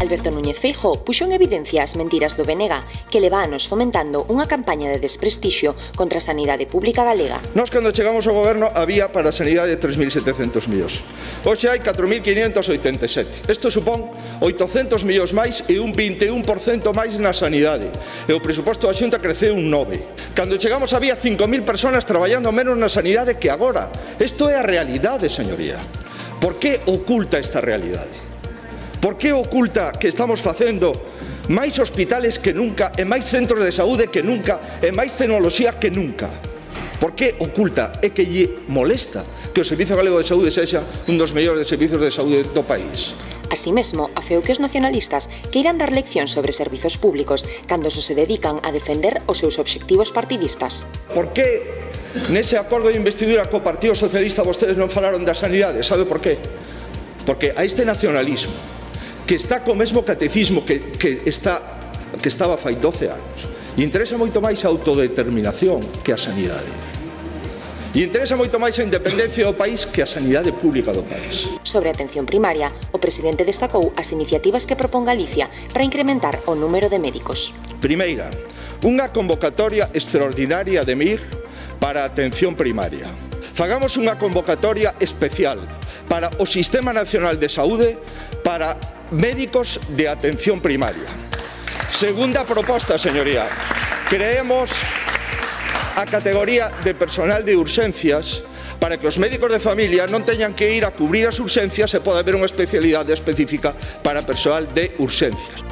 Alberto Núñez Feijóo puxo en evidencia as mentiras do Benega que leva anos fomentando unha campaña de desprestixio contra a sanidade pública galega. Nós, cando chegamos ao goberno, había para a sanidade 3.700 millóns. Hoxe hai 4.587. Isto supón 800 millóns máis e un 21% máis na sanidade. E o presuposto da Xunta creceu un 9%. Cando chegamos había 5.000 persoas traballando menos na sanidade que agora. Isto é a realidade, señoría. Por que oculta esta realidade? Por que oculta que estamos facendo máis hospitales que nunca e máis centros de saúde que nunca e máis tecnoloxía que nunca? Por que oculta? É que lle molesta que o Servizo Galego de Saúde sexa un dos mellores servizos de saúde do país. Así mesmo, afeou que os nacionalistas queiran dar leccións sobre servizos públicos cando se dedican a defender os seus obxectivos partidistas. Por que nese acordo de investidura co Partido Socialista vostedes non falaron da sanidade? Sabe por qué? Porque a este nacionalismo que está co mesmo catecismo que estaba fai 12 anos. E interesa moito máis a autodeterminación que a sanidade. E interesa moito máis a independencia do país que a sanidade pública do país. Sobre a atención primaria, o presidente destacou as iniciativas que propón Galicia para incrementar o número de médicos. Primeira, unha convocatoria extraordinaria de MIR para a atención primaria. Fagamos unha convocatoria especial para o Sistema Nacional de Saúde para médicos de atención primaria. Segunda proposta, señoría. Creemos a categoría de personal de urxencias para que os médicos de familia non teñan que ir a cubrir as urxencias e poda haber unha especialidade específica para persoal de urxencias.